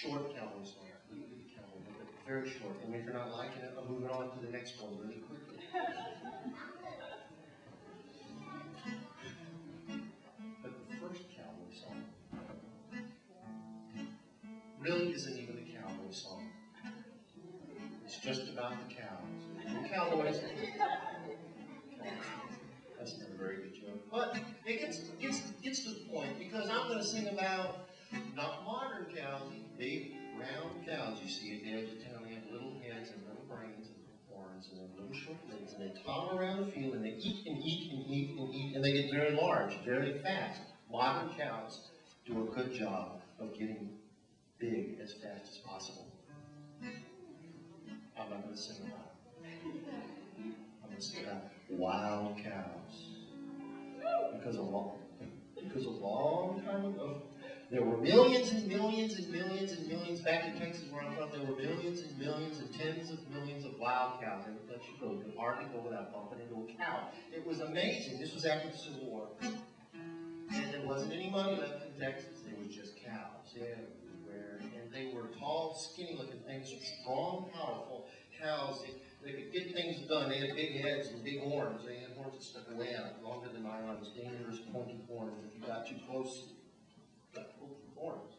short cowboy song. Cowboy, but very short. And if you're not liking it, I'm moving on to the next one really quickly. But the first cowboy song really isn't even a cowboy song. It's just about the cows. The cowboys. That's not a very good joke. But it gets to the point because I'm going to sing about not modern cows, big round cows you see at the edge of town. They have little heads and little brains and little horns and then little short legs, and they toddle around the field and they eat and eat and eat and eat, and they get very large, very fast. Modern cows do a good job of getting big as fast as possible. I'm not going to sing about it. I'm going to sing about wild cows. Because a long time ago, there were millions and millions and millions and millions, back in Texas where I'm from, there were millions and millions and tens of millions of wild cows. Every place you go, you could hardly go without bumping into a cow. It was amazing. This was after the Civil War. And there wasn't any money left in Texas. There was just cows everywhere. And they were tall, skinny-looking things, strong, powerful cows. They could get things done. They had big heads and big horns. They had horns that stuck way out, longer than nylons, dangerous, pointy horns. If you got too close, you got pulled through horns.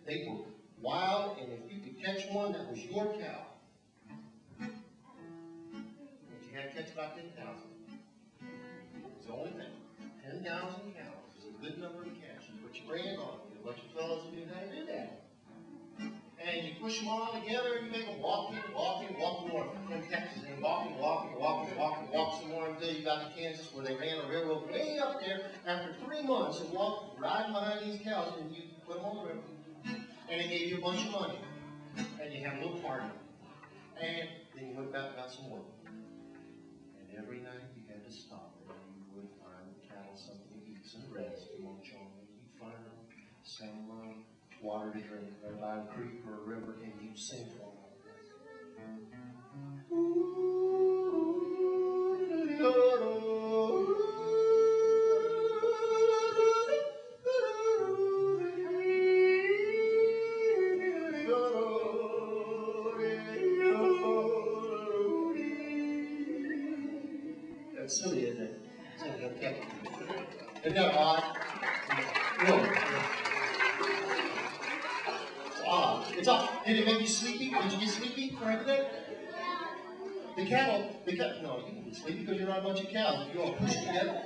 They were wild, and if you could catch one, that was your cow. But you had to catch about 10,000. It's the only thing. 10,000 cows is a good number to catch. You put your brand on it. You have a bunch of fellas who knew how to do that. And you push them all together, and you make them walk north from Texas, and walk some more until you got to Kansas, where they ran a railroad way up there after 3 months and riding behind these cows, and you put them on the river. And they gave you a bunch of money, and you had a little party. And then you went back and got some more. And every night you had to stop, and you would find the cattle something to eat, some rest, you'd find them some water to drink right by a creek or a river, and you'd sing for them. That's silly, isn't it? Isn't that odd? Really? It's odd. Did it make you sleepy? Did you get sleepy for everything? The cattle, no, you can get sleepy because you're not a bunch of cows. If you all push together.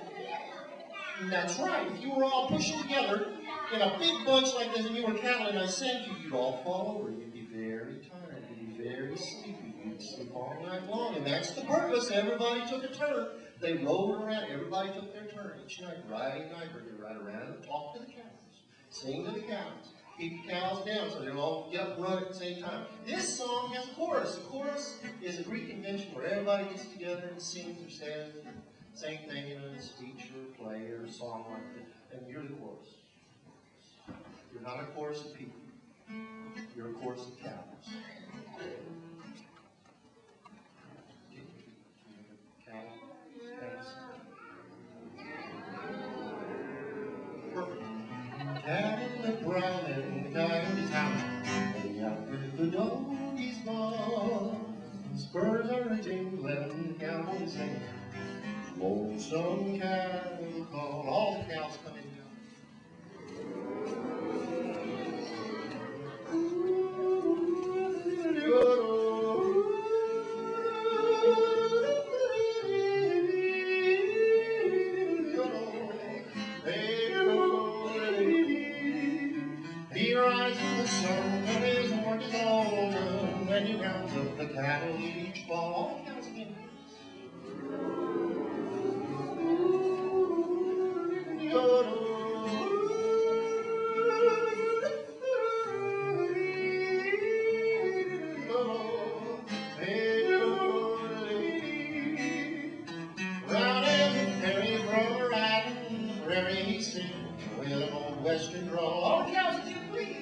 That's right. If you were all pushing together in a big bunch like this and you were cattle and I sang to you, you'd all fall over. You'd be very tired. You'd be very sleepy. You'd sleep all night long. And that's the purpose. Everybody took a turn. They rolled around. Everybody took their turn each night, riding night. They ride around and talk to the cows. Sing to the cows. Keep the cows down so they all get up and run at the same time. This song has a chorus. The chorus is a Greek convention where everybody gets together and sings or says the same thing in a speech or a play or a song like that. And you're the chorus. You're not a chorus of people. You're a chorus of cows. Perfect. Cattle are brown and the coyote's house, and yonder the doggy's gone. Spurs are a-jingling, the cowboy's singing, lonesome cattle call. All the cows come in now. He rides in the sun when his horn is all done, and he rounds up the cattle each fall. All the cows again. Round as a prairie from a riding prairie, he sings with an old western drawl. All the cows again, please.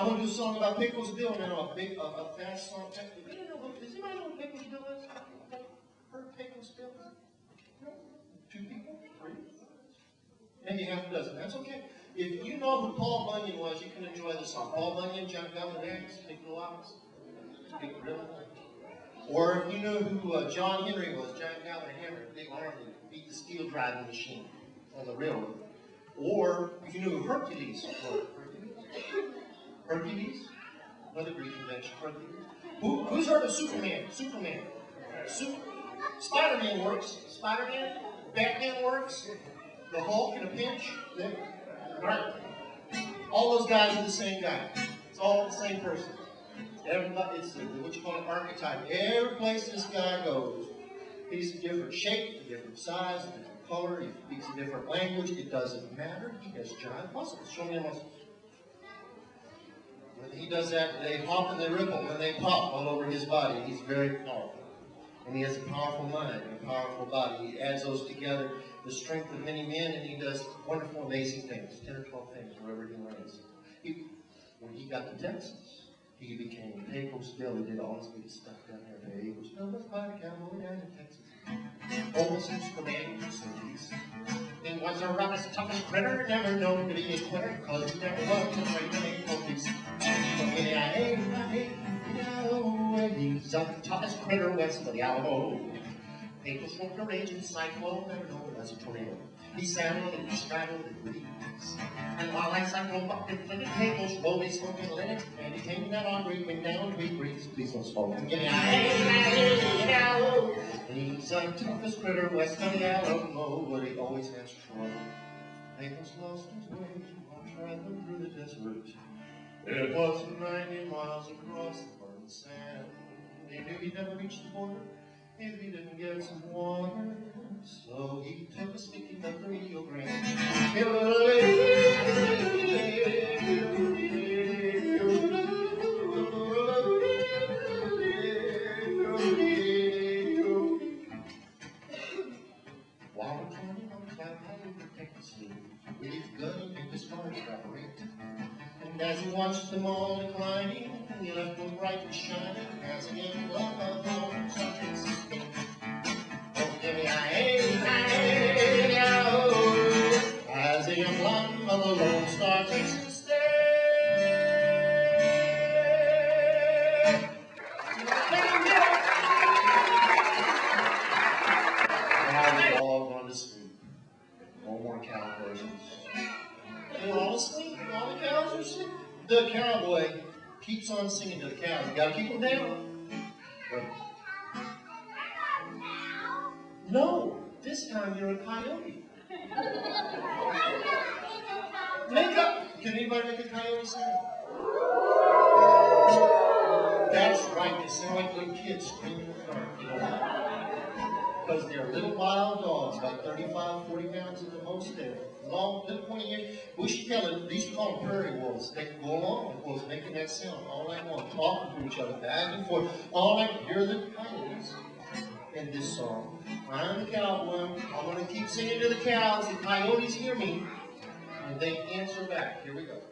I'm going to do a song about Pickles Bill now, a fast song. Does anybody know what Pickles Bill is? Heard Pickles Bill? No? 2 people? 3? Maybe half a dozen. That's okay. If you know who Paul Bunyan was, you can enjoy the song. Paul Bunyan, John Galvin, Big Little Ox. Big Riddle. Or if you know who John Henry was, John Galvin Henry, big arm that beat the steel driving machine on the railroad. Or if you know who Hercules was. Hercules? Another Greek invention. Hercules. Who's heard of Superman? Superman. Spider-Man works. Spider-Man. Batman works. The Hulk in a pinch. Right. All those guys are the same guy. It's all the same person. Everybody, it's what you call an archetype. Every place this guy goes, he's a different shape, a different size, a different color, he speaks a different language. It doesn't matter. He has giant muscles. Show me the muscles. When he does that, they hop and they ripple and they pop all over his body. He's very powerful. And he has a powerful mind and a powerful body. He adds those together, the strength of many men, and he does wonderful, amazing things. 10 or 12 things wherever he lands. When he got to Texas, he became Pickles Bill. He did all this good stuff down there. Pickles Bill was by the cowboy down in Texas. Almost since the man in the cities. He was the roughest, toughest critter, never known to be a quitter, cause he never was afraid to make no peace. He's the toughest critter west of the Alamo. Pickles won't the raging cyclone, never known as a tornado. He saddled and he straddled and breezed. And while that cyclone bucked and flipped tables, slowly smoking linen, and he came that hungry, went down to breeze. Please don't smoke. Give me a he's the toughest critter west of the Alamo, but he always has trouble. Pickles lost his way while traveling through the desert. It was 90 miles across the burning sand. He knew he'd never reach the border if he didn't get some water, so he took a sticky up the Rio Grande. While we're trying on cloud, how do you protect the sleep? With his gun and make the stars evaporate. And as he watched them all declining, he left them bright and shining, as a young love of home subjects escape. Oh, give me a hey, oh, as a young love of the Lone Star takes his stay. Now they all gone to sleep. No more cow versions. They're all asleep. All the cows are asleep. The cowboy keeps on singing to the cows. You gotta keep them down. But no, this time you're a coyote. Make up. Can anybody make a coyote sound? That's right. They sound like little kids screaming in the dark. You know why? Because they're little wild dogs, about 35, 40 pounds at the most. They're long, little pointy ears. Bushy tailed. These we call them prairie wolves. They can go along with wolves, making that sound all night long, talking to each other back and forth all night. You're the coyotes in this song. I'm the cowboy. I'm going to keep singing to the cows. The coyotes hear me, and they answer back. Here we go.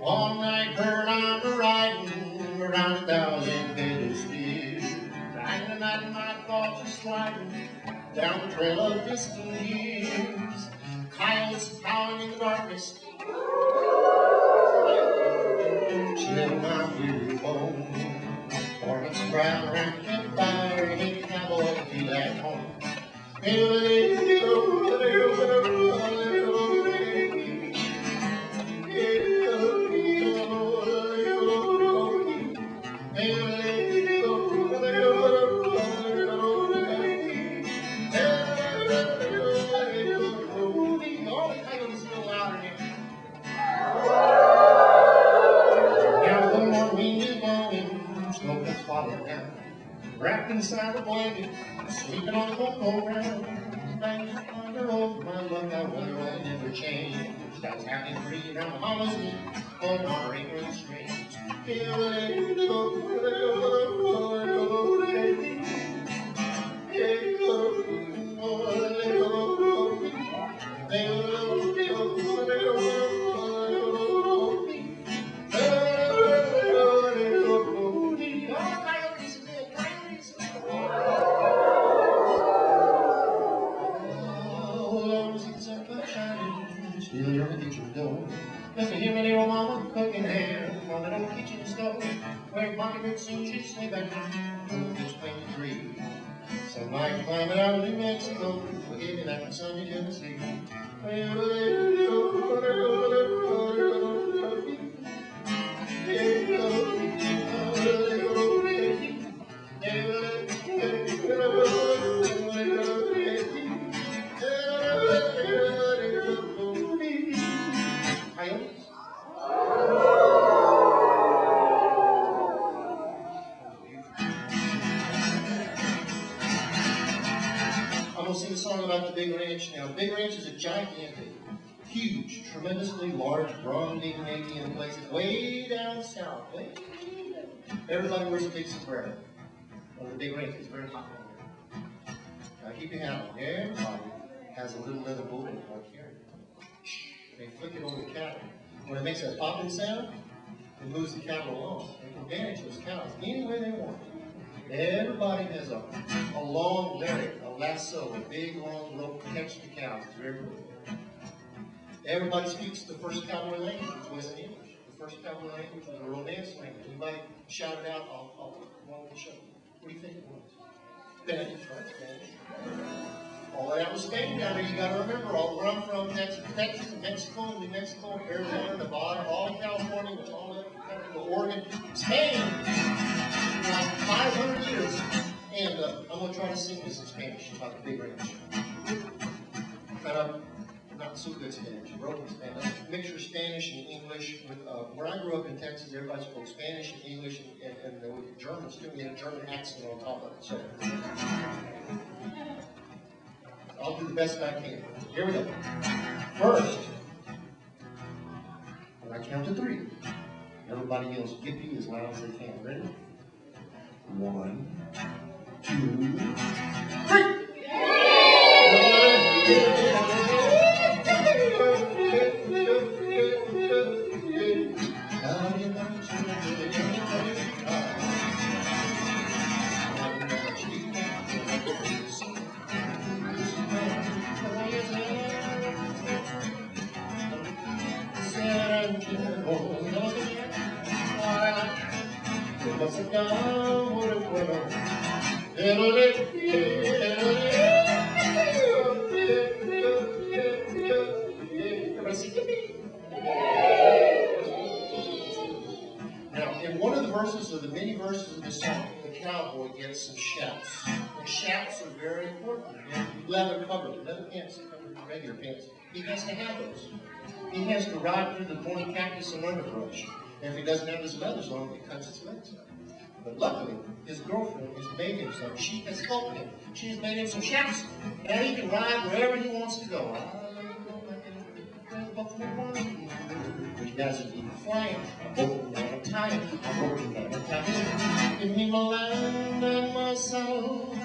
All night bird I'm riding around 1,000 pages speed. Dying the night and my thoughts are sliding down the trail of distant years. Coyotes howling in the darkness, chill my weary bones. Hornets growl around the campfire, and ain't a cowboy to feel at home. Wrapped inside a blanket, sleeping on the cold ground. Thanks to ponder over my luck, I wonder why I never changed. I was happy and free around the hollows knee, on our ignorant streams. kitchen stove, where mockingbird sings his sleigh back home. It's 23. Sunlight climbing out of New Mexico, forgive me like my Sunday Tennessee. I'm going to sing a song about the Big Ranch now. The Big Ranch is a gigantic, huge, tremendously large, bronze Canadian place. It's way down south. Way down. Everybody wears a big sombrero. On the Big Ranch, it's very hot down there. Now keep your hat on. Everybody has a little leather bullet like here. They flick it over the cattle. When it makes that popping sound, it moves the cattle along. They can manage those cows any way they want. Everybody has a long lariat, a lasso, a big long rope to catch the cows. It's very good. Everybody speaks the first cowboy language, which was in English. The first cowboy language was a Romance language. Anybody shout it out? I'll show you. What do you think it was? Spanish, right? Spanish. All that was Spain down there. You got to remember, where I'm from, Texas, Mexico, New Mexico, Arizona, Nevada, all of California, which all up to Oregon, Spain. 500 years, and I'm going to try to sing this in Spanish about the Big Ranch. Kind of not so good Spanish, broken Spanish, a mixture of Spanish and English. Where I grew up in Texas, everybody spoke Spanish and English, and there were Germans too. We had a German accent on top of it. So I'll do the best I can. Here we go. First, when I count to 3, everybody yells "Yippee" as loud as they can. Ready? 1, 2, 3. Now, in one of the verses, of the many verses of the song, the cowboy gets some shouts. And shouts are very important. Leather covered, leather pants covered regular pants. He has to have those. He has to ride through the thorny cactus and underbrush. And if he doesn't have his leathers on, it cuts his legs up. But luckily, his girlfriend has made him some. She has helped him. She has made him some shouts. And he can ride wherever he wants to go. But he doesn't even fly. I'm hoping that I'm tired. I'm hoping that I'm tired. Give me my land and my soul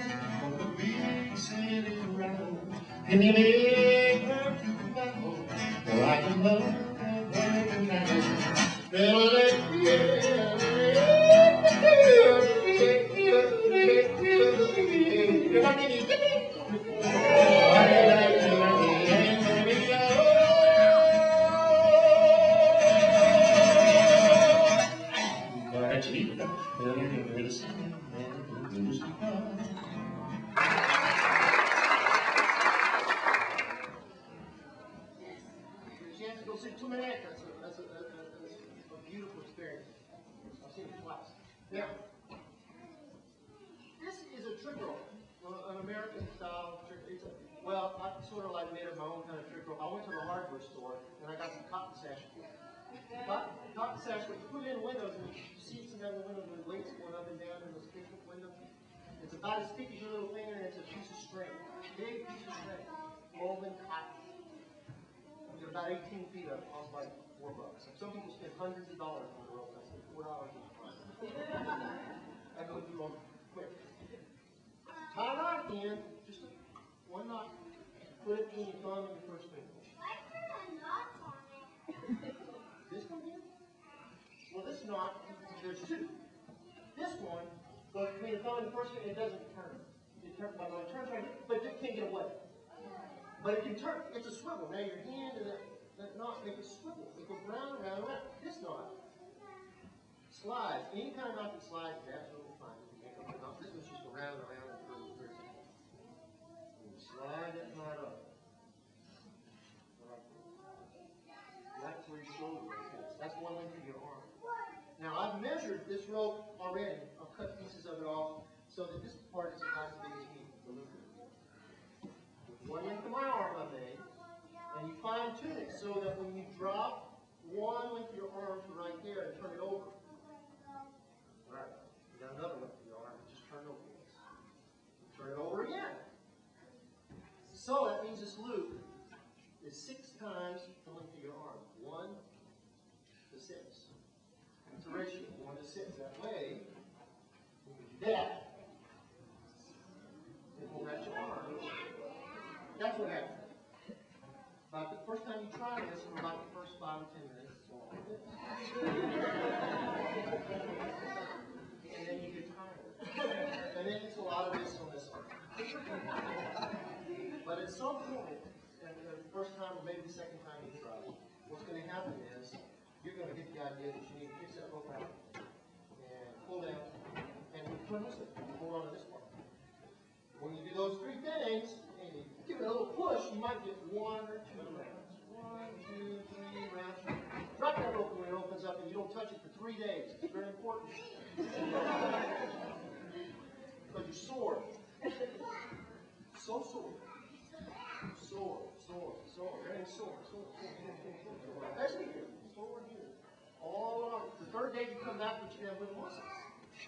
on the big city road. Give me a bird to battle where I can love and work and That's a beautiful experience. I've seen it twice. Now, this is a trick roll, an American style trick. Well, I sort of like made up my own kind of trick roll. I went to the hardware store and I got some cotton sash. Cotton sash, but you put it in windows and you see some other windows with weights going up and down in those big windows. It's about as thick as your little finger and it's a piece of string. Big piece of string. Woven cotton. It's about 18 feet of it. Costs like $4. Some people spend hundreds of dollars on the rope. I said $4 is fine. I go through them quick. Tie a knot in, just one knot. Put it in your thumb and your first finger. Why put a knot on it? This one here? Well, this knot, there's 2. This one goes between the thumb and the first finger. It doesn't turn. It turns right here, but it can't get away. But it can turn. It's a swivel. Now your hand and that knot make a swivel. It goes round and round and round. This knot slides, any kind of knot that slides is absolutely fine. You can make up a knot. This one's just around and around and through. And slide that knot up. That's where your shoulder is. That's one length of your arm. Now I've measured this rope already. I've cut pieces of it off so that this part is about as big as me, the loop. With one length of my arm I made, and you fine tune it so that when you drop one length of your arm to right there and turn it over. Right. You got another length of your arm, just turn it over. Turn it over again. So that means this loop is 6 times the length of your arm. 1 to 6. It's a ratio, 1 to 6. That way, when you do that, it will match your arm. That's what happens. About the first time you try this, for about the first 5 or 10 minutes, it's all like this. And then you get tired. And then it's a lot of this on this one. But at some point, and the first time or maybe the second time you try it, what's going to happen is you're going to get the idea that you need to fix that rope out and pull down and turn this way. Hold on to this part. When you do those 3 things and you give it a little push, you might get 1 or 2 rounds. 1, 2, 3 rounds. Drop that rope when it opens up and you don't touch it for 3 days. It's very important. Because you're sore. So sore. Sore. Very sore. Especially here. Sore here. All along. The 3rd day you come back, but you have little muscles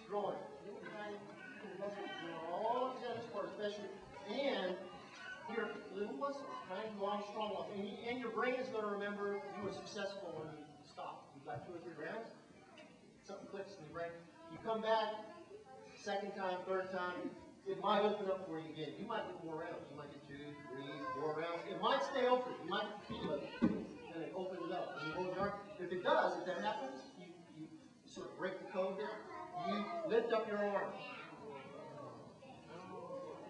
growing. Little tiny muscles growing all up this part, especially. And your little muscles, right? Long, strong ones. And your brain is going to remember you were successful when you stopped. You got 2 or 3 rounds. Something clicks in your brain. You come back, 2nd time, 3rd time. It might open up for you again. You might get more rounds. You might get 2, 3, 4 rounds. It might stay open. You might feel it. And it opens it up. And you hold your arm. If it does, if that happens, you sort of break the code there. You lift up your arm.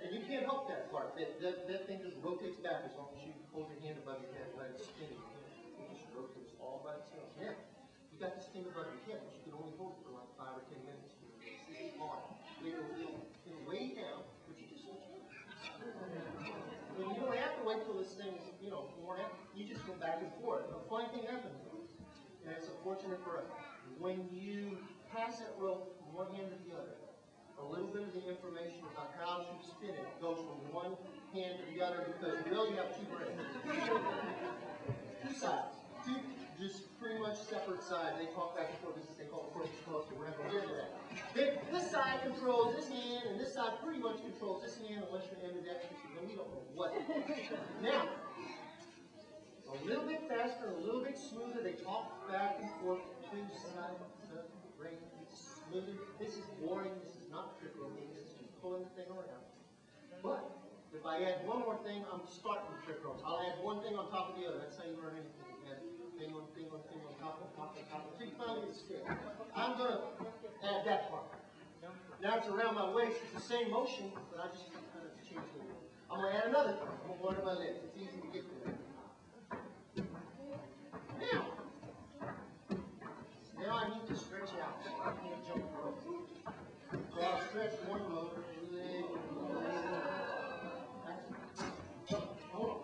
And you can't help that part. That thing just rotates back as long as you hold your hand above your head and let it spin. It just rotates all by itself. Yeah. You got this thing above your head, but you can only hold it for like 5 or 10 minutes. It's hard. It'll weigh down, but you just switch it. And you don't have to wait till this thing is, worn out. You just go back and forth. A funny thing happens, and it's unfortunate for us. When you pass that rope from one hand to the other, a little bit of the information about how to spin it goes from one hand to the other because you really have 2 brains. 2 sides. 2 just pretty much separate sides. They talk back and forth. This is they call it corpus callosum. We're not going to get into that. This side controls this hand, and this side pretty much controls this hand unless you're ambidextrous. We don't know what. Now, a little bit faster, a little bit smoother. They talk back and forth. 2 sides of the brain. It's smoother. This is boring. This is not trick roping. This is just pulling the thing around. But if I add one more thing, I'm starting with trick ropes. I'll add one thing on top of the other. That's how you learn anything. Thing on top until you finally get stick. I'm going to add that part. Now it's around my waist. It's the same motion, but I just kind of changed it. I'm going to add another thing. I'm going to go under my legs. It's easy to get to. Now I need to stretch out. I can't jump rope. So I'll stretch one rope. Hold on.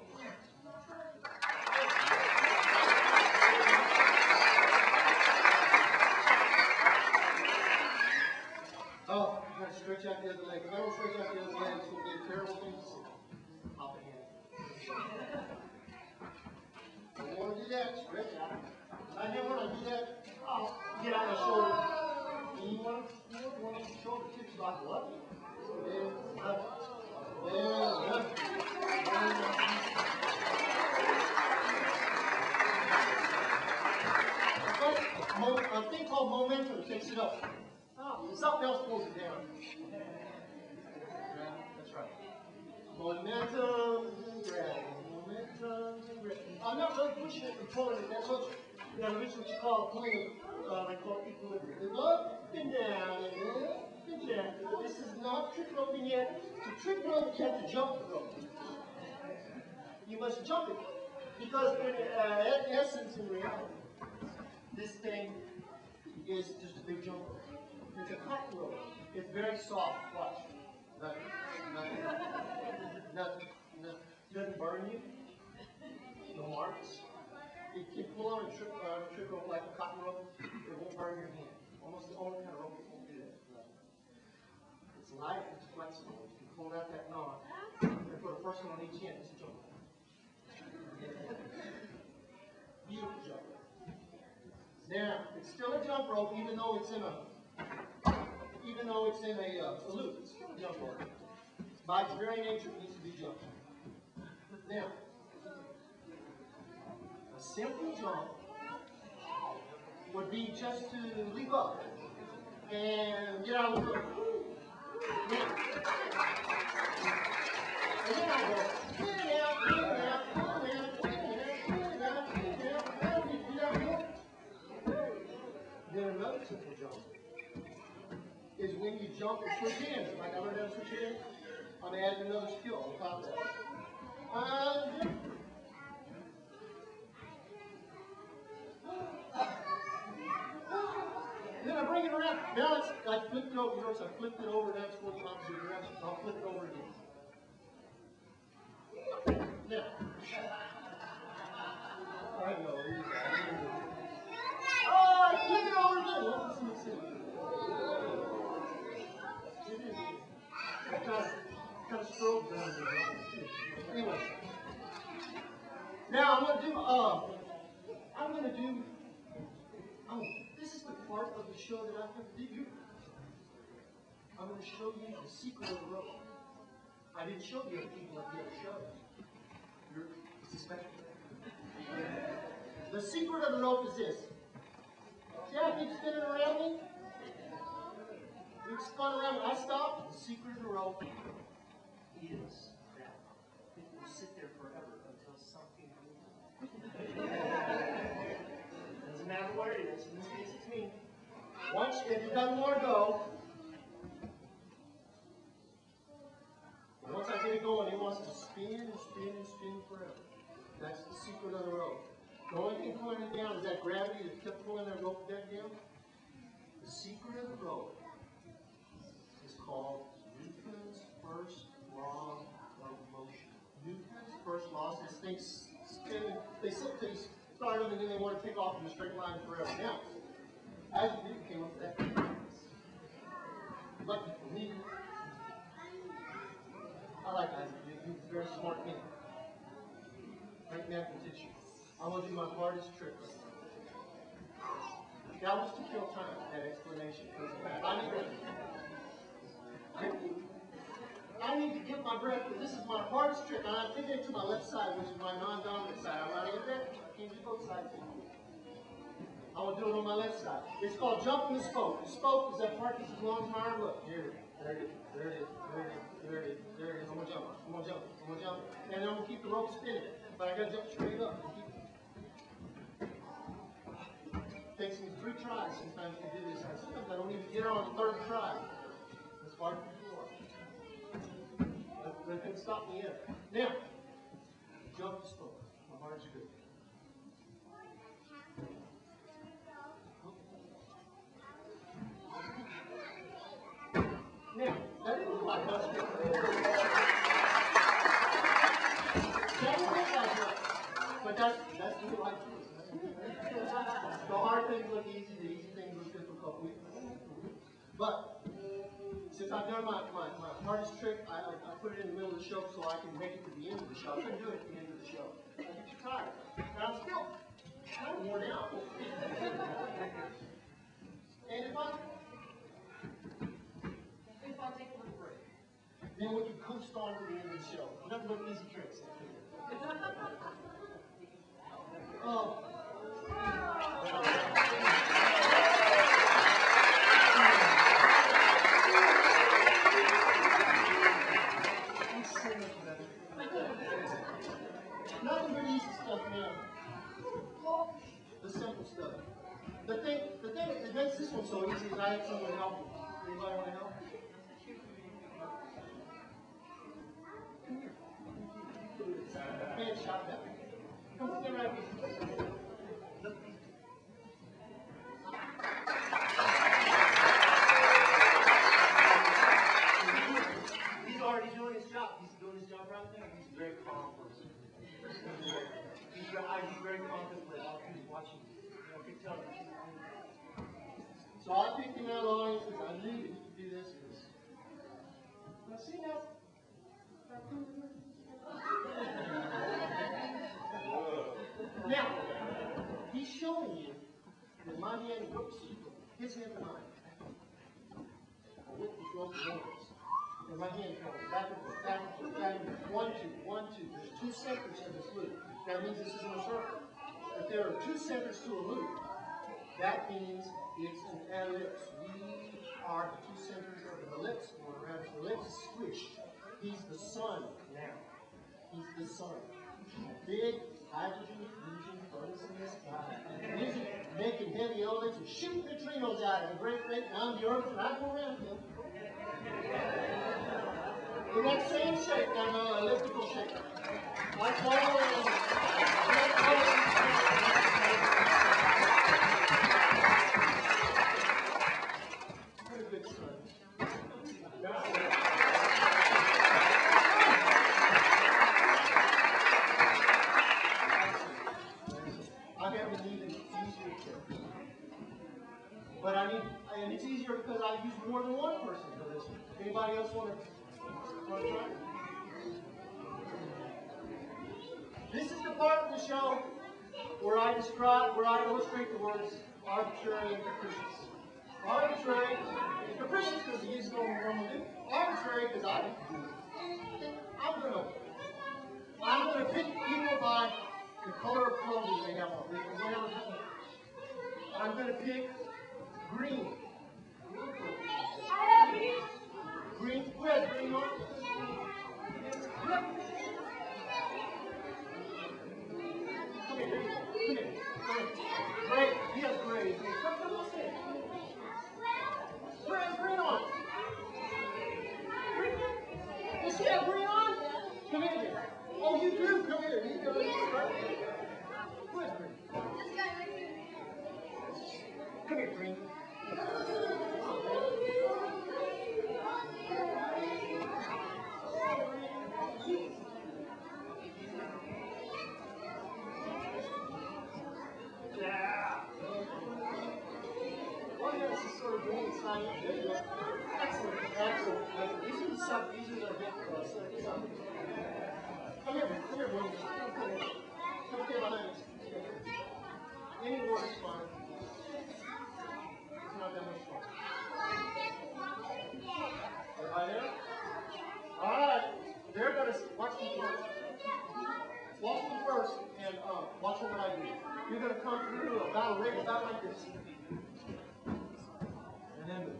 Oh, I'm going to stretch out the other leg. If I don't stretch out the other leg, it's going to be a terrible thing to see. Hop ahead. I don't want to do that. Stretch out. I never want to do that. I'll get on my shoulder. And you want your shoulder tips like what? A thing called momentum takes it up. Something else pulls it down. That's right. Momentum and gravity. Momentum and gravity. I'm not really pushing it and pulling it that much. This is what you call pulling, I call it equilibrium. It's up and down, and up and down. This is not trick roping yet. To trick rope, you have to jump the rope. You must jump it. Because in essence, in reality, this thing is just a big jump rope. It's a cotton rope. It's very soft. Watch. Nothing. Doesn't burn you. No marks. You can pull on a trick rope like a cotton rope. It won't burn your hand. Almost the only kind of rope that won't do that. It's light. It's flexible. You can pull out that knot and put a person on each end. It's a jump rope. Beautiful jump rope. Now, it's still a jump rope, even though it's in a loop. It's still a jump rope. By its very nature, it needs to be jumped. Now, a simple jump would be just to leap up and get out of the rope. Now, and then I go in and out, in and out, in and out, in and out, in and out, in and out. I don't need to do that anymore. Then another simple jump is when you jump and switch hands. Like I learned how to switch hands, I'm adding another skill on top of that. Then I bring it around. Now it's like flipped it over. Notice I flipped it over. Now it's going the opposite direction. I'll flip it over again. Now. I know. Oh, I flip it over again. Let's see. Kind of stroke down there. Anyway. Now I'm going to do, this is the part of the show that I have to do. I'm going to show you the secret of the rope. I didn't show the other people at the other shows. It's a special thing. The secret of the rope is this. See how it keeps spinning around me? It spun around me. I stopped. The secret of the rope is that it will sit there forever until something moves. Doesn't matter what it is. In this case, it's me. Once, if it doesn't want to go, once I get it going, it wants to spin and spin and spin forever. That's the secret of the rope. The only thing pulling it down is that gravity that kept pulling that rope back down. The secret of the rope is called Newton's first law of motion. Newton's first law says things spin, they start them and then they want to take off in a straight line forever. Now, as Newton came up with that, lucky for me, I like Isaac Newton. He's a very smart man. Great mathematician. I'm going to do my hardest trick. That was to kill time, that explanation. I need to get my breath, because this is my hardest trick. And I'm thinking to my left side, which is my non-dominant side. I'm not in there. I can't do both sides. I will do it on my left side. It's called jumping the spoke. The spoke is that part that's as long as my arm. Look, here it is. There it is. There it is. There it is. There it is. There it is. I'm going to jump. I'm going to jump. I'm going to jump. And then I'm going to keep the rope spinning. But I got to jump straight up. It takes me 3 tries sometimes to do this. And sometimes I don't even get on the 3rd try. It's hard before. That couldn't stop me yet. Now, jump the spoke. My heart's good. Now, that didn't look like much. That didn't look like much. But that's the right choice. The hard things look easy, the easy things look difficult. But since I've done my hardest trick, I put it in the middle of the show so I can make it to the end of the show. I couldn't do it at the end of the show. I get too tired. And I'm still kind of worn out. And if I take a little break, then we can coast on to the end of the show. Nothing but easy tricks. Oh. Nothing but easy stuff now. The simple stuff. The thing that makes this one so easy is I have someone to help me. Anybody want to help? Man, shot that. Come on, get right here. He's a very calm person. He's very contemplative. He's watching you. I can tell you. So I picked him out on it because I knew that he could do this. Now see now. Now, he's showing you that my hand works his hand and mine. I whip the rope once. And my hand comes back and forth, back and forth, back and forth. 1, 2, 1, 2. There's 2 centers in this loop. That means this isn't a circle. If there are 2 centers to a loop, that means it's an ellipse. We are the 2 centers of an ellipse. Or around the ellipse is squished. He's the sun now. He's the sun. Big hydrogen fusion furnace in the sky. Busy making heavy elements and shooting neutrinos out of the great big round the earth and I go around him. In that same shape, that elliptical shape. Like all what a good son. I have an even easier trick. But and it's easier because I use more than one person for this. Anybody else want to try? This is the part of the show where I illustrate the words arbitrary and capricious. Arbitrary and capricious because he uses what we normally do. Arbitrary because I'm going to pick people by the color of clothing they have on. I'm going to pick green. Green. Who has green on? Come here. Gray. He has gray. Come on, say. Who has green on? Does he have green on? Come here. Oh, you do? Come here. You go. Who has green? Come here, green. Yeah. Oh, yeah, this is sort of green sign. Excellent. These are the sub. These are the big sub. Come here, boy. Come here behind us. Any word is fine. It's not that much fun. Everybody there? Alright. They're going to watch me first. Watch me first and watch what I do. You're going to come through about like this. And then the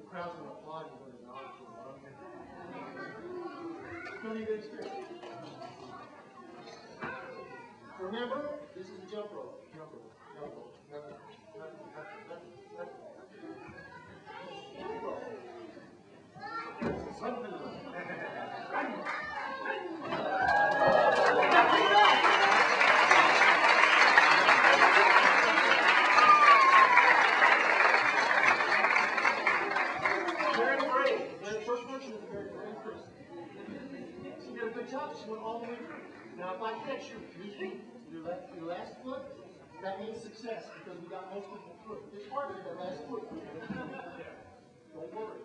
crowd's going to applaud you when it's not. It's going to be a good experience. Remember, this is the jump rope. Jump rope. Jump rope. Jump rope. Something like very brave. The first version is very crisp. So you did a good job. She went all the way through. Now, if I catch your last foot, that means success because we got most of the foot. It's hard to get that last foot. Don't worry.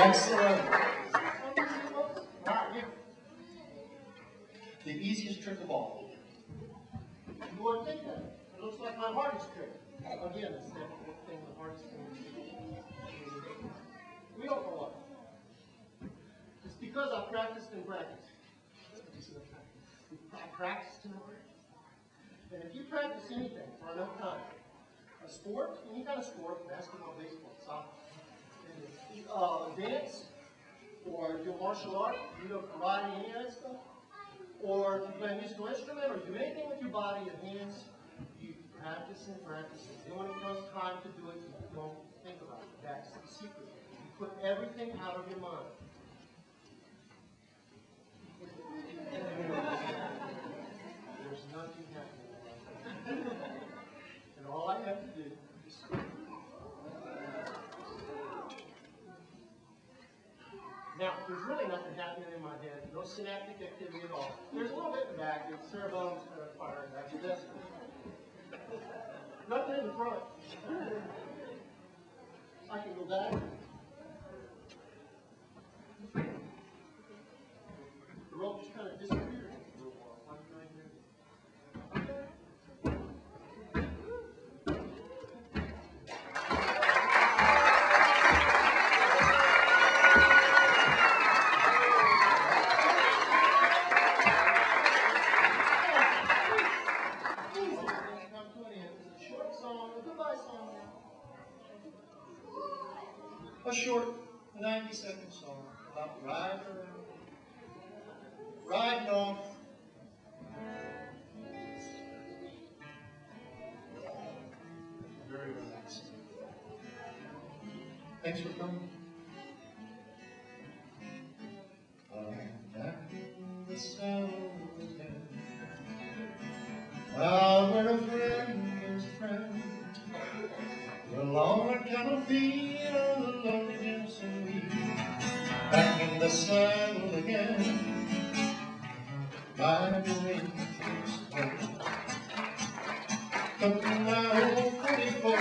Excellent. The easiest trick of all. You want to take that? It looks like my hardest trick. Again, it's that thing, the hardest thing. We don't know what. It's because I practiced and practiced. I practiced enough. And if you practice anything for enough time, a sport, any kind of sport, basketball, baseball, soccer, dance, or do martial art, you know, karate, any of that stuff, or if you play a musical instrument, or do anything with your body, your hands, you practice and practice. And when it comes time to do it, you don't think about it. That's the secret. You put everything out of your mind. There's nothing happening. And all I have to do is now, there's really nothing happening in my head. No synaptic activity at all. There's a little bit in the back. The cerebellum's firing. That's it. Nothing in the front. I can go back. The rope just kind of disappeared. A short 90-second song about riding off. Very relaxing. Thanks for coming. Back in the saddle again. Well, where a friend is a friend. Well, all I cannot feel the loneliness and we back in the saddle again. By the way, took my old 44,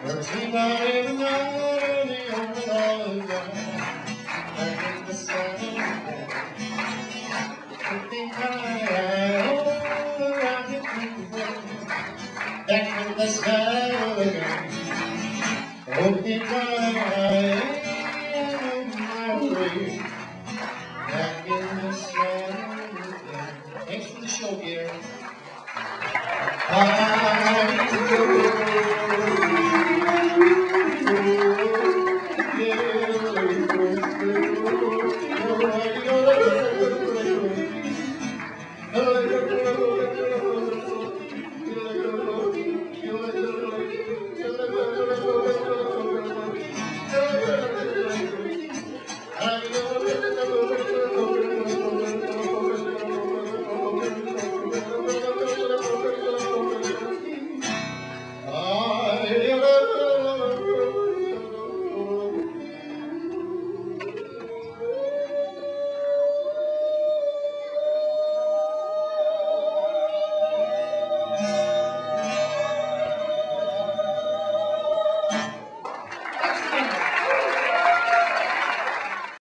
where she not even out the old all back in the saddle again. 15 times.